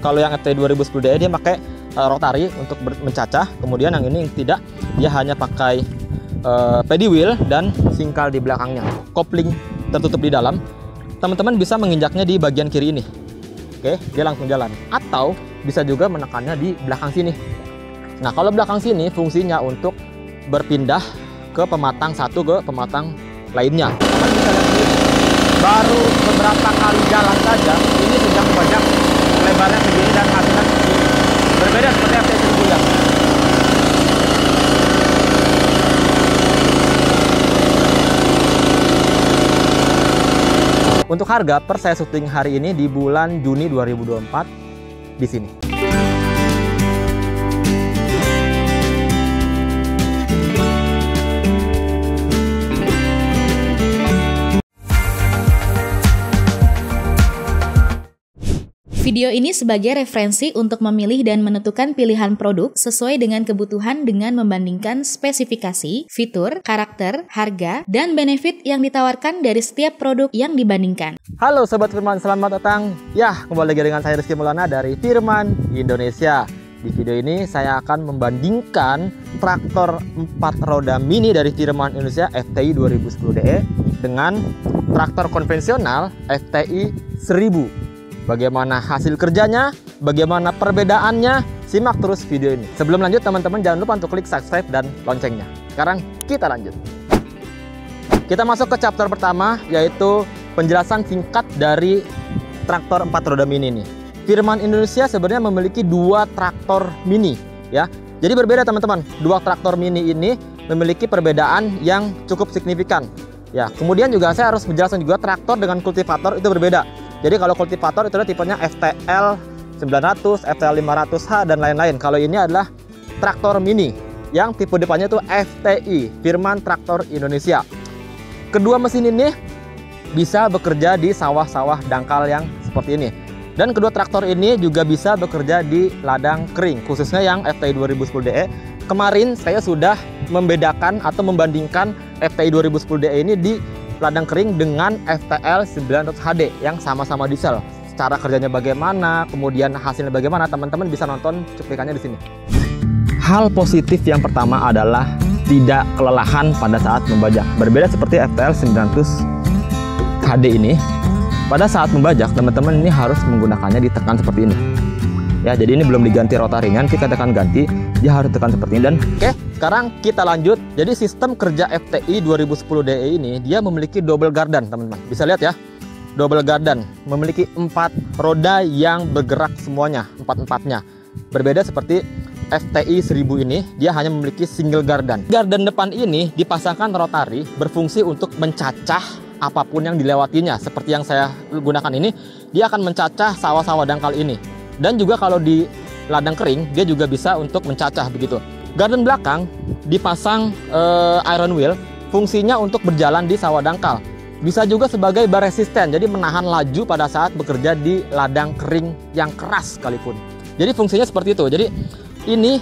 Kalau yang FTI 2010DE dia pakai rotary untuk mencacah. Kemudian yang ini tidak, dia hanya pakai paddy wheel dan singkal di belakangnya. Kopling tertutup di dalam. Teman-teman bisa menginjaknya di bagian kiri ini. Oke, dia langsung jalan. Atau bisa juga menekannya di belakang sini. Nah, kalau belakang sini fungsinya untuk berpindah ke pematang satu ke pematang lainnya. Teman bisa lihat sendiri. Baru beberapa kali jalan saja, ini sudah membajak lebarnya segini dan hasilnya segini. Berbeda seperti FTI 1000 ya. Untuk harga per saya syuting hari ini di bulan Juni 2024 di sini. Video ini sebagai referensi untuk memilih dan menentukan pilihan produk sesuai dengan kebutuhan dengan membandingkan spesifikasi, fitur, karakter, harga, dan benefit yang ditawarkan dari setiap produk yang dibandingkan. Halo Sobat Firman, selamat datang. Ya, kembali lagi dengan saya Rizky Maulana dari Firman Indonesia. Di video ini saya akan membandingkan traktor 4 roda mini dari Firman Indonesia FTI 2010DE dengan traktor konvensional FTI 1000. Bagaimana hasil kerjanya, bagaimana perbedaannya, simak terus video ini. Sebelum lanjut teman-teman jangan lupa untuk klik subscribe dan loncengnya. Sekarang kita lanjut. Kita masuk ke chapter pertama, yaitu penjelasan singkat dari traktor 4 roda mini ini. Firman Indonesia sebenarnya memiliki 2 traktor mini ya. Jadi berbeda teman-teman. 2 traktor mini ini memiliki perbedaan yang cukup signifikan. Ya, kemudian juga saya harus menjelaskan juga traktor dengan kultivator itu berbeda. Jadi kalau kultivator itu adalah tipenya FTL 900, FTL 500H dan lain-lain. Kalau ini adalah traktor mini yang tipe depannya itu FTI, Firman Traktor Indonesia. Kedua mesin ini bisa bekerja di sawah-sawah dangkal yang seperti ini. Dan kedua traktor ini juga bisa bekerja di ladang kering, khususnya yang FTI 2010DE. Kemarin saya sudah membedakan atau membandingkan FTI 2010DE ini di ladang kering dengan FTL 900HD yang sama-sama diesel. Cara kerjanya bagaimana, kemudian hasilnya bagaimana, teman-teman bisa nonton cuplikannya di sini. Hal positif yang pertama adalah tidak kelelahan pada saat membajak. Berbeda seperti FTL 900HD ini, pada saat membajak teman-teman ini harus menggunakannya ditekan seperti ini. Ya, jadi ini belum diganti rotarinya, nanti kita tekan ganti, dia harus tekan seperti ini. Dan oke, sekarang kita lanjut. Jadi sistem kerja FTI 2010DE ini dia memiliki double gardan, teman-teman. Bisa lihat ya, double gardan, memiliki 4 roda yang bergerak semuanya, 4-4-nya. Berbeda seperti FTI 1000 ini, dia hanya memiliki single gardan. Gardan depan ini dipasangkan rotari, berfungsi untuk mencacah apapun yang dilewatinya. Seperti yang saya gunakan ini, dia akan mencacah sawah-sawah dangkal ini. Dan juga kalau di ladang kering, dia juga bisa untuk mencacah begitu. Gardan belakang dipasang iron wheel, fungsinya untuk berjalan di sawah dangkal. Bisa juga sebagai bar resisten, jadi menahan laju pada saat bekerja di ladang kering yang keras sekalipun. Jadi fungsinya seperti itu. Jadi ini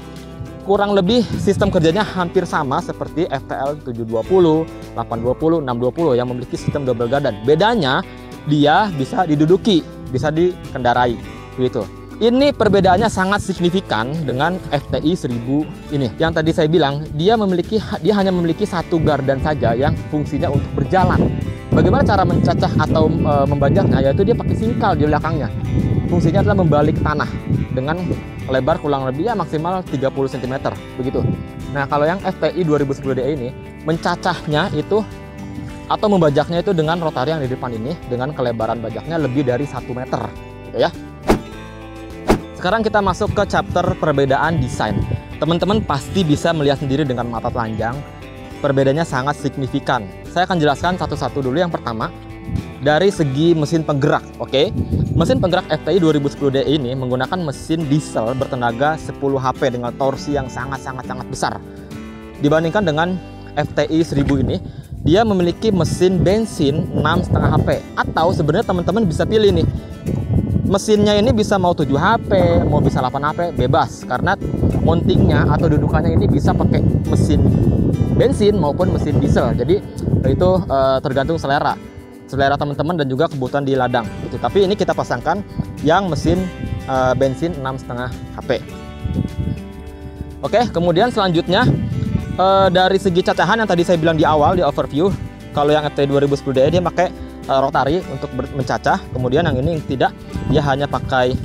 kurang lebih sistem kerjanya hampir sama seperti FTL 720, 820, 620 yang memiliki sistem double gardan. Bedanya dia bisa diduduki, bisa dikendarai begitu. Ini perbedaannya sangat signifikan dengan FTI 1000 ini. Yang tadi saya bilang, dia hanya memiliki 1 gardan saja yang fungsinya untuk berjalan. Bagaimana cara mencacah atau membajaknya? Yaitu dia pakai singkal di belakangnya. Fungsinya adalah membalik tanah dengan lebar kurang lebih ya maksimal 30 cm begitu. Nah, kalau yang FTI 2010DE ini mencacahnya itu atau membajaknya itu dengan rotari yang di depan ini dengan kelebaran bajaknya lebih dari 1 meter gitu ya. Sekarang kita masuk ke chapter perbedaan desain. Teman-teman pasti bisa melihat sendiri dengan mata telanjang, perbedaannya sangat signifikan. Saya akan jelaskan satu-satu dulu. Yang pertama, dari segi mesin penggerak. Oke, mesin penggerak FTI 2010DE ini menggunakan mesin diesel bertenaga 10 HP dengan torsi yang sangat besar. Dibandingkan dengan FTI 1000 ini, dia memiliki mesin bensin 6,5 HP. Atau sebenarnya teman-teman bisa pilih nih, mesinnya ini bisa mau 7 HP, mau bisa 8 HP, bebas. Karena mountingnya atau dudukannya ini bisa pakai mesin bensin maupun mesin diesel. Jadi itu tergantung selera teman-teman dan juga kebutuhan di ladang gitu. Tapi ini kita pasangkan yang mesin bensin 6,5 HP. Oke, kemudian selanjutnya dari segi cacahan yang tadi saya bilang di awal di overview, kalau yang FTI 2010DE dia pakai rotary untuk mencacah. Kemudian yang ini tidak, dia hanya pakai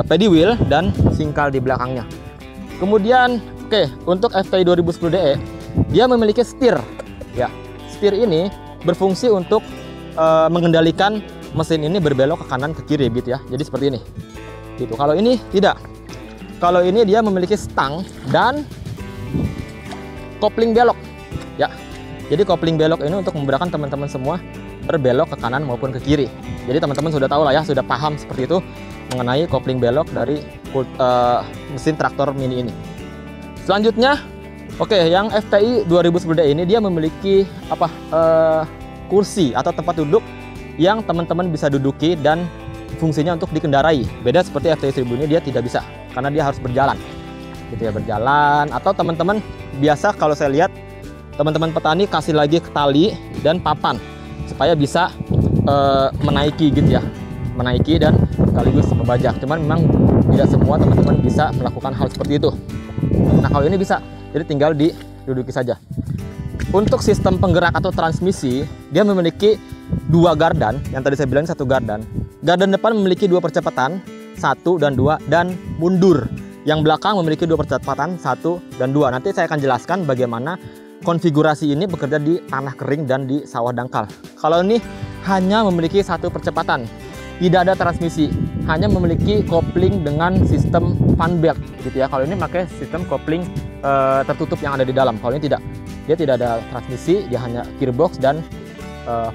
paddy wheel dan singkal di belakangnya. Kemudian untuk FTI 2010DE dia memiliki setir. Ya, setir ini berfungsi untuk mengendalikan mesin ini berbelok ke kanan ke kiri gitu ya. Jadi seperti ini. Gitu. Kalau ini tidak. Kalau ini dia memiliki stang dan kopling belok. Ya. Jadi kopling belok ini untuk memudahkan teman-teman semua berbelok ke kanan maupun ke kiri. Jadi teman-teman sudah tahu lah ya, sudah paham seperti itu mengenai kopling belok dari mesin traktor mini ini. Selanjutnya, yang FTI 2010DE ini dia memiliki kursi atau tempat duduk yang teman-teman bisa duduki dan fungsinya untuk dikendarai. Beda seperti FTI 1000 ini dia tidak bisa karena dia harus berjalan. Gitu ya, berjalan. Atau teman-teman biasa kalau saya lihat teman-teman petani kasih lagi tali dan papan supaya bisa menaiki gitu ya. Menaiki dan sekaligus membajak. Cuman memang tidak semua teman-teman bisa melakukan hal seperti itu. Nah, kalau ini bisa. Jadi tinggal diduduki saja. Untuk sistem penggerak atau transmisi, dia memiliki 2 gardan. Yang tadi saya bilang 1 gardan. Gardan depan memiliki 2 percepatan, 1 dan 2, dan mundur. Yang belakang memiliki 2 percepatan, 1 dan 2. Nanti saya akan jelaskan bagaimana konfigurasi ini bekerja di tanah kering dan di sawah dangkal. Kalau ini hanya memiliki 1 percepatan, tidak ada transmisi, hanya memiliki kopling dengan sistem fan belt gitu ya. Kalau ini pakai sistem kopling tertutup yang ada di dalam. Kalau ini tidak, dia tidak ada transmisi, dia hanya gearbox dan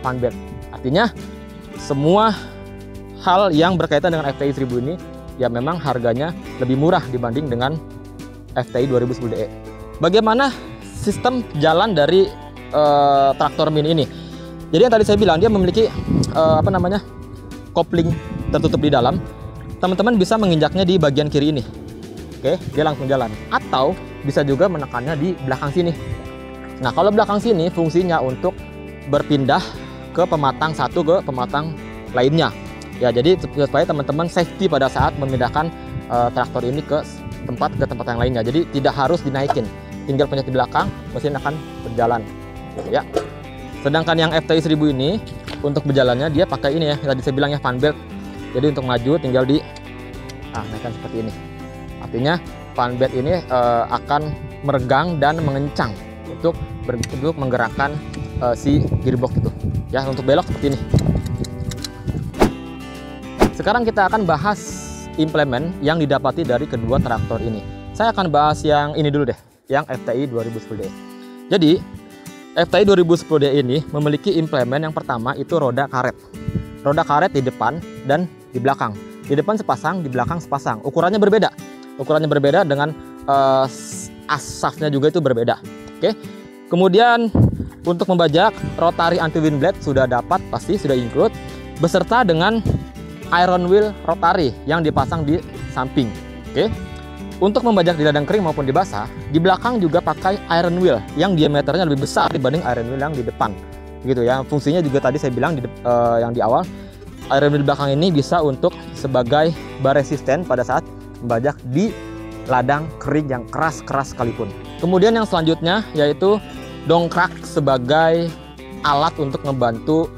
fan belt. Artinya semua hal yang berkaitan dengan FTI 1000 ini ya memang harganya lebih murah dibanding dengan FTI 2010DE. Bagaimana sistem jalan dari traktor mini ini? Jadi yang tadi saya bilang dia memiliki kopling tertutup di dalam. Teman-teman bisa menginjaknya di bagian kiri ini. Oke, dia langsung jalan. Atau bisa juga menekannya di belakang sini. Nah, kalau belakang sini fungsinya untuk berpindah ke pematang satu ke pematang lainnya. Ya, jadi supaya teman-teman safety pada saat memindahkan traktor ini ke tempat yang lainnya. Jadi tidak harus dinaikin. Tinggal pencet di belakang, mesin akan berjalan. Ya. Sedangkan yang FTI 1000 ini untuk berjalannya dia pakai ini ya, tadi saya bilangnya fan belt. Jadi untuk maju tinggal naikkan seperti ini. Artinya fan belt ini akan meregang dan mengencang untuk menggerakkan si gearbox itu. Ya, untuk belok seperti ini. Sekarang kita akan bahas implemen yang didapati dari kedua traktor ini. Saya akan bahas yang ini dulu deh, yang FTI 2010DE. Jadi FTI 2010DE ini memiliki implemen yang pertama itu roda karet. Roda karet di depan dan di belakang. Di depan sepasang, di belakang sepasang. Ukurannya berbeda. Ukurannya berbeda dengan asafnya juga itu berbeda. Oke. Kemudian untuk membajak rotary anti wind blade sudah dapat, pasti sudah include, beserta dengan iron wheel rotary yang dipasang di samping. Oke. Untuk membajak di ladang kering maupun di basah, di belakang juga pakai iron wheel yang diameternya lebih besar dibanding iron wheel yang di depan. Gitu ya. Fungsinya juga tadi saya bilang yang di awal, iron wheel di belakang ini bisa untuk sebagai bar resisten pada saat membajak di ladang kering yang keras-keras sekalipun. Kemudian yang selanjutnya yaitu dongkrak sebagai alat untuk membantu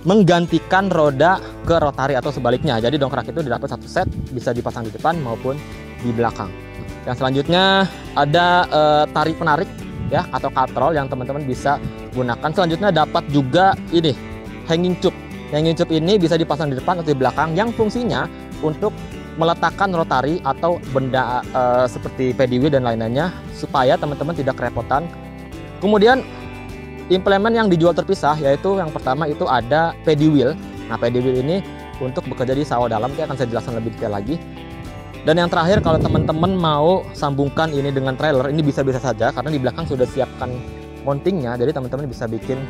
menggantikan roda ke rotary atau sebaliknya. Jadi dongkrak itu didapat satu set, bisa dipasang di depan maupun di belakang. Yang selanjutnya ada tarik penarik ya atau katrol yang teman-teman bisa gunakan. Selanjutnya dapat juga ini hanging tube. Hanging tube ini bisa dipasang di depan atau di belakang yang fungsinya untuk meletakkan rotary atau benda seperti paddy wheel dan lain-lainnya supaya teman-teman tidak kerepotan. Kemudian implemen yang dijual terpisah yaitu yang pertama itu ada paddy wheel. Nah, paddy wheel ini untuk bekerja di sawah dalam, nanti akan saya jelaskan lebih detail lagi. Dan yang terakhir, kalau teman-teman mau sambungkan ini dengan trailer, ini bisa-bisa saja karena di belakang sudah siapkan mountingnya. Jadi teman-teman bisa bikin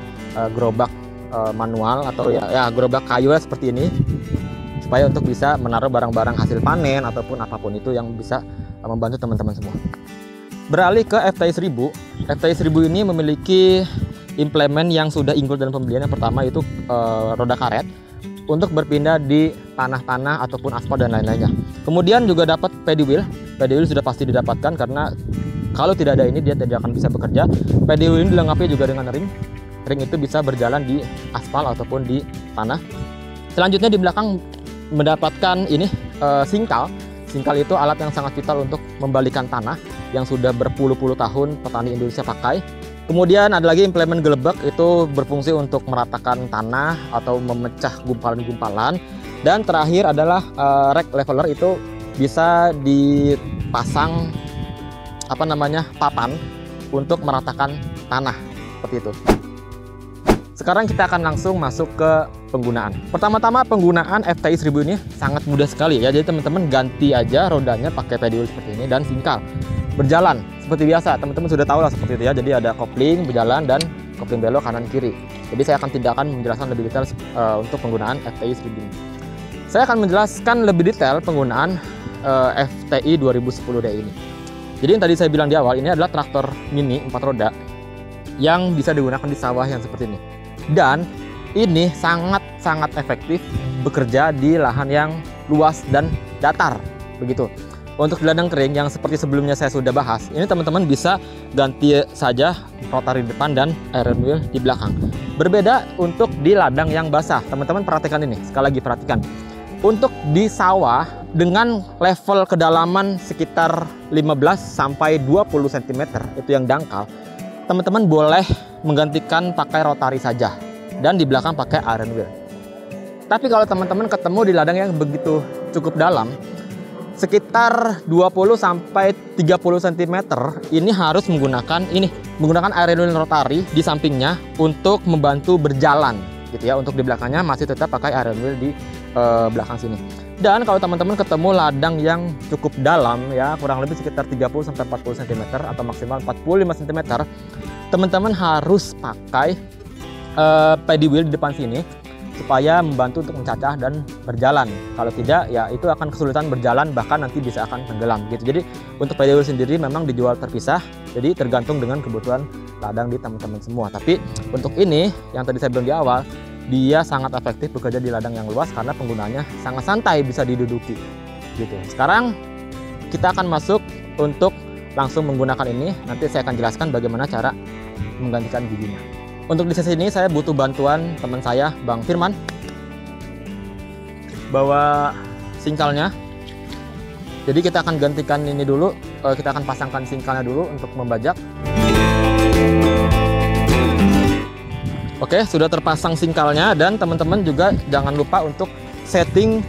gerobak manual atau ya gerobak kayu seperti ini supaya untuk bisa menaruh barang-barang hasil panen ataupun apapun itu yang bisa membantu teman-teman semua. Beralih ke FTI 1000. FTI 1000 ini memiliki implemen yang sudah include dalam pembelian. Yang pertama itu roda karet. untuk berpindah di tanah-tanah ataupun aspal dan lain-lainnya. Kemudian juga dapat paddy wheel. Paddy wheel sudah pasti didapatkan karena kalau tidak ada ini dia tidak akan bisa bekerja. Paddy wheel ini dilengkapi juga dengan ring. Ring itu bisa berjalan di aspal ataupun di tanah. Selanjutnya di belakang mendapatkan ini singkal. Singkal itu alat yang sangat vital untuk membalikan tanah yang sudah berpuluh-puluh tahun petani Indonesia pakai. Kemudian ada lagi implemen gelebak, itu berfungsi untuk meratakan tanah atau memecah gumpalan-gumpalan. Dan terakhir adalah rake leveler, itu bisa dipasang papan untuk meratakan tanah seperti itu. Sekarang kita akan langsung masuk ke penggunaan. Pertama-tama penggunaan FTI 1000 ini sangat mudah sekali ya. Jadi teman-teman ganti aja rodanya pakai paddy wheel seperti ini dan singkal. Berjalan seperti biasa, teman-teman sudah tahu lah seperti itu ya. Jadi ada kopling berjalan dan kopling belok kanan kiri. Jadi saya akan tidak akan menjelaskan lebih detail untuk penggunaan FTI 1000 ini. Saya akan menjelaskan lebih detail penggunaan FTI 2010D ini. Jadi yang tadi saya bilang di awal, ini adalah traktor mini 4 roda yang bisa digunakan di sawah yang seperti ini. Dan ini sangat efektif bekerja di lahan yang luas dan datar begitu. Untuk di ladang kering yang seperti sebelumnya saya sudah bahas, ini teman-teman bisa ganti saja rotary depan dan iron wheel di belakang. Berbeda untuk di ladang yang basah. Teman-teman perhatikan ini, sekali lagi perhatikan. Untuk di sawah dengan level kedalaman sekitar 15 sampai 20 cm itu yang dangkal, teman-teman boleh menggantikan pakai rotary saja dan di belakang pakai iron wheel. Tapi kalau teman-teman ketemu di ladang yang begitu cukup dalam, sekitar 20 sampai 30 cm, ini harus menggunakan iron wheel rotary di sampingnya untuk membantu berjalan gitu ya. Untuk di belakangnya masih tetap pakai iron wheel di belakang sini. Dan kalau teman-teman ketemu ladang yang cukup dalam ya, kurang lebih sekitar 30 sampai 40 cm atau maksimal 45 cm, teman-teman harus pakai paddy wheel di depan sini supaya membantu untuk mencacah dan berjalan. Kalau tidak ya itu akan kesulitan berjalan, bahkan nanti bisa akan tenggelam gitu. Jadi untuk paddy wheel sendiri memang dijual terpisah, jadi tergantung dengan kebutuhan ladang di teman-teman semua. Tapi untuk ini yang tadi saya bilang di awal, dia sangat efektif bekerja di ladang yang luas karena penggunaannya sangat santai, bisa diduduki gitu. Sekarang kita akan masuk untuk langsung menggunakan ini. Nanti saya akan jelaskan bagaimana cara menggantikan giginya. Untuk di sesi ini saya butuh bantuan teman saya, Bang Firman. Bawa singkalnya. Jadi kita akan gantikan ini dulu, kita akan pasangkan singkalnya dulu untuk membajak. Oke, sudah terpasang singkalnya, dan teman-teman juga jangan lupa untuk setting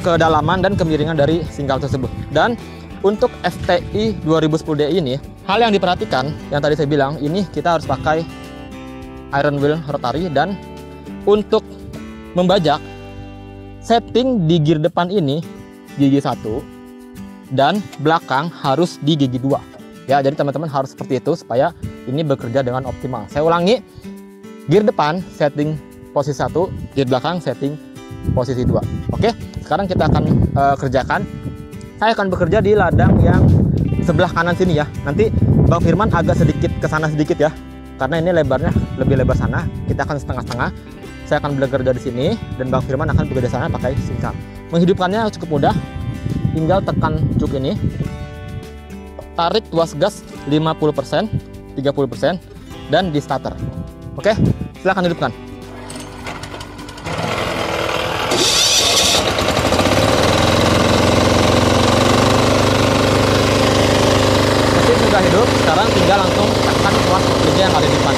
kedalaman dan kemiringan dari singkal tersebut. Dan untuk FTI 2010D ini, hal yang diperhatikan yang tadi saya bilang, ini kita harus pakai iron wheel rotary, dan untuk membajak setting di gear depan ini gigi 1 dan belakang harus di gigi 2 ya. Jadi teman-teman harus seperti itu supaya ini bekerja dengan optimal. Saya ulangi, gear depan setting posisi 1, gear belakang setting posisi 2. Oke, sekarang kita akan kerjakan. Saya akan bekerja di ladang yang sebelah kanan sini ya. Nanti Bang Firman agak sedikit ke sana sedikit ya, karena ini lebarnya lebih lebar sana. Kita akan setengah-setengah. Saya akan bekerja di sini dan Bang Firman akan bekerja di sana pakai singkal. Menghidupkannya cukup mudah. Tinggal tekan cuk ini. Tarik tuas gas 50%, 30% dan di starter. Oke, silahkan hidupkan. Mesin sudah hidup, sekarang tinggal langsung tekan tuas koplingnya yang ada di depan.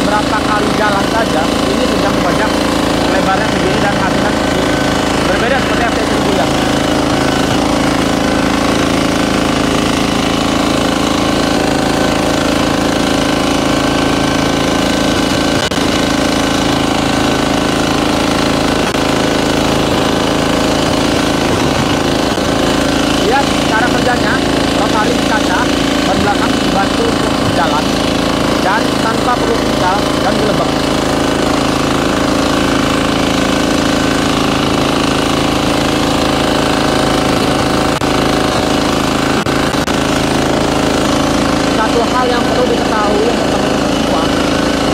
beberapa kali jalan saja ini sudah banyak lebarnya segini dan hasilnya segini. Berbeda seperti FTI 1000 ya. Lihat cara kerjanya, rotari kaca ban belakang dibantu untuk jalan dan tanpa perlu tinggal dan dilebak. Satu hal yang perlu diketahui untuk teman-teman semua,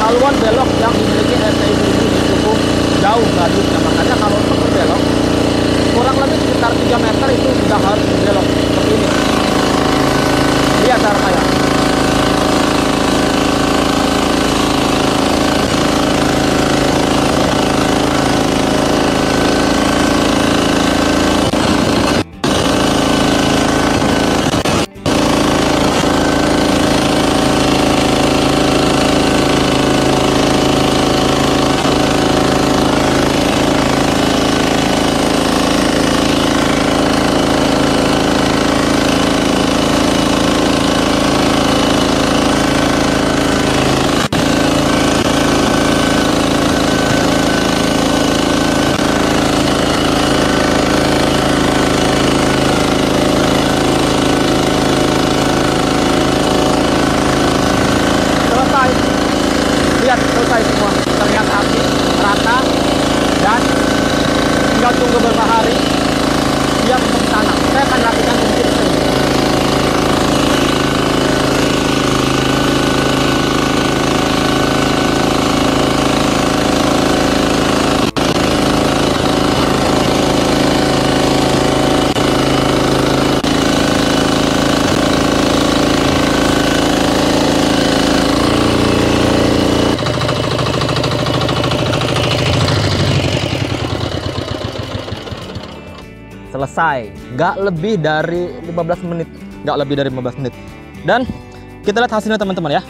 haluan belok yang dimiliki FTI 1000 ini cukup jauh radiusnya, makanya kalau untuk berbelok kurang lebih sekitar 3 meter itu sudah harus berbelok seperti ini. Lihat cara saya. Lihat, selesai semua, terlihat rapi, rata, dan tinggal tunggu beberapa hari siap untuk ditanam. Saya akan lakukan sedikit ini. Selesai, nggak lebih dari 15 menit, dan kita lihat hasilnya teman-teman ya.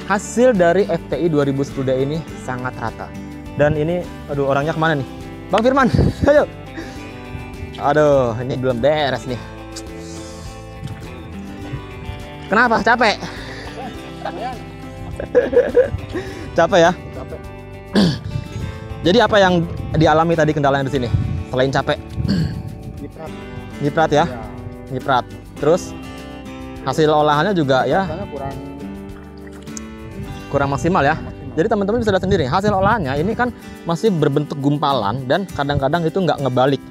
Hasil dari FTI 2010D ini sangat rata, dan ini aduh, orangnya kemana nih Bang Firman? Ayo, aduh, ini belum beres nih. Kenapa? Capek? Capek ya? Capek. Jadi apa yang dialami tadi kendalanya di sini? Selain capek, nyiprat ya, nyiprat. Terus hasil olahannya juga ya kurang maksimal ya. Jadi teman-teman bisa lihat sendiri hasil olahannya ini kan masih berbentuk gumpalan dan kadang-kadang itu nggak ngebalik.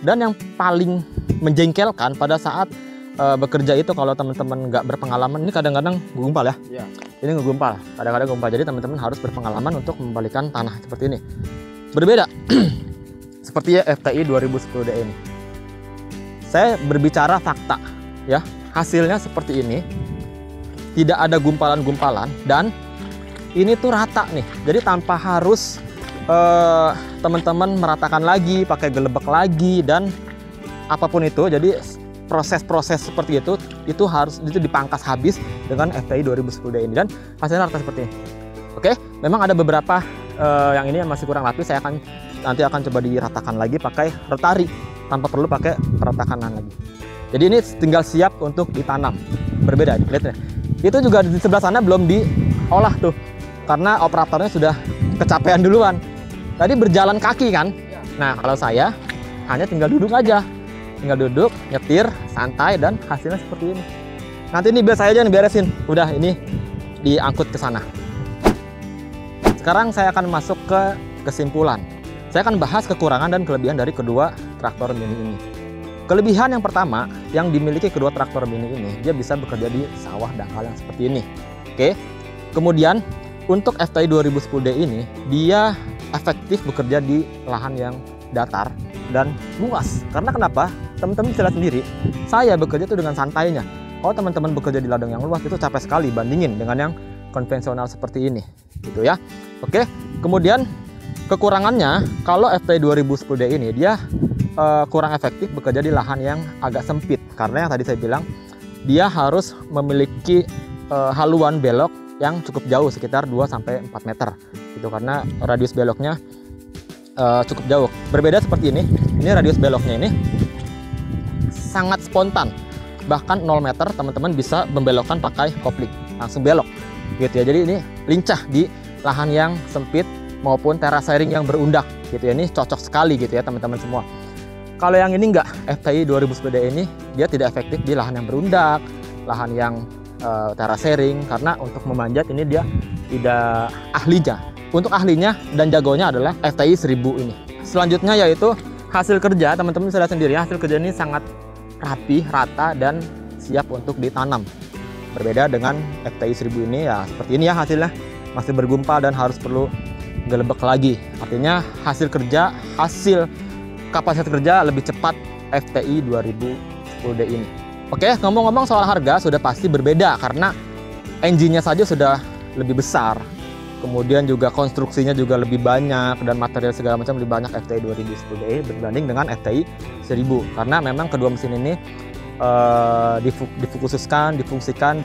Dan yang paling menjengkelkan pada saat bekerja itu kalau teman-teman nggak berpengalaman, ini kadang-kadang gumpal ya. Ini ngegumpal, kadang-kadang gumpal. Jadi teman-teman harus berpengalaman untuk membalikan tanah seperti ini. Berbeda. Seperti ya FTI 2010D ini. Saya berbicara fakta ya. Hasilnya seperti ini. Tidak ada gumpalan-gumpalan dan ini tuh rata nih. Jadi tanpa harus teman-teman meratakan lagi, pakai gelebek lagi dan apapun itu. Jadi proses-proses seperti itu harus dipangkas habis dengan FTI 2010D ini dan hasilnya rata seperti ini. Oke, memang ada beberapa yang ini yang masih kurang rapi. Saya nanti akan coba diratakan lagi pakai rotari tanpa perlu pakai peratakan lagi. Jadi ini tinggal siap untuk ditanam. Berbeda, lihat ya. Itu juga di sebelah sana belum diolah tuh, karena operatornya sudah kecapean duluan. Tadi berjalan kaki kan. Nah kalau saya hanya tinggal duduk aja, tinggal duduk, nyetir, santai dan hasilnya seperti ini. Nanti ini biar saya aja nih beresin. Udah ini diangkut ke sana. Sekarang saya akan masuk ke kesimpulan. Saya akan bahas kekurangan dan kelebihan dari kedua traktor mini ini. Kelebihan yang pertama yang dimiliki kedua traktor mini ini, dia bisa bekerja di sawah dangkal yang seperti ini. Oke. Kemudian untuk FTI 2010D ini, dia efektif bekerja di lahan yang datar dan luas. Karena kenapa? Teman-teman bisa lihat sendiri, saya bekerja itu dengan santainya. Kalau teman-teman bekerja di ladang yang luas itu capek sekali bandingin dengan yang konvensional seperti ini, gitu ya. Oke. Kemudian kekurangannya, kalau FTI 2010D ini dia kurang efektif bekerja di lahan yang agak sempit, karena yang tadi saya bilang dia harus memiliki haluan belok yang cukup jauh, sekitar 2-4 meter gitu, karena radius beloknya cukup jauh. Berbeda seperti ini radius beloknya ini sangat spontan, bahkan 0 meter teman-teman bisa membelokkan pakai kopling, langsung belok gitu ya. Jadi ini lincah di lahan yang sempit maupun terasering yang berundak gitu ya. Ini cocok sekali gitu ya teman-teman semua. Kalau yang ini enggak, FTI 2010D ini dia tidak efektif di lahan yang berundak, lahan yang terasering, karena untuk memanjat ini dia tidak ahlinya. Untuk ahlinya dan jagonya adalah FTI 1000 ini. Selanjutnya yaitu hasil kerja. Teman-teman sudah sendiri, hasil kerja ini sangat rapi, rata, dan siap untuk ditanam. Berbeda dengan FTI 1000 ini ya seperti ini ya hasilnya, masih bergumpal dan harus perlu gelebek lagi. Artinya hasil kapasitas kerja lebih cepat FTI 2010D ini. Oke, ngomong-ngomong soal harga sudah pasti berbeda karena engine-nya saja sudah lebih besar. Kemudian juga konstruksinya juga lebih banyak dan material segala macam lebih banyak FTI 2010D berbanding dengan FTI 1000. Karena memang kedua mesin ini difungsikan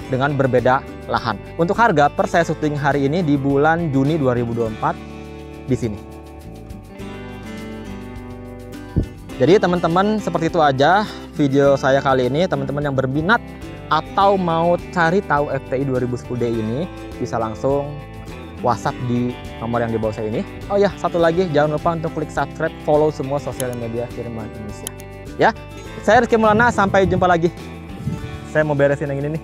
dengan berbeda lahan. Untuk harga per saya syuting hari ini di bulan Juni 2024 di sini. Jadi teman-teman, seperti itu aja video saya kali ini. Teman-teman yang berminat atau mau cari tahu FTI 2010D ini bisa langsung WhatsApp di nomor yang di bawah saya ini. Oh ya, satu lagi, jangan lupa untuk klik subscribe, follow semua sosial media Firman Indonesia. Ya, saya Rizky Maulana, sampai jumpa lagi. Saya mau beresin yang ini nih.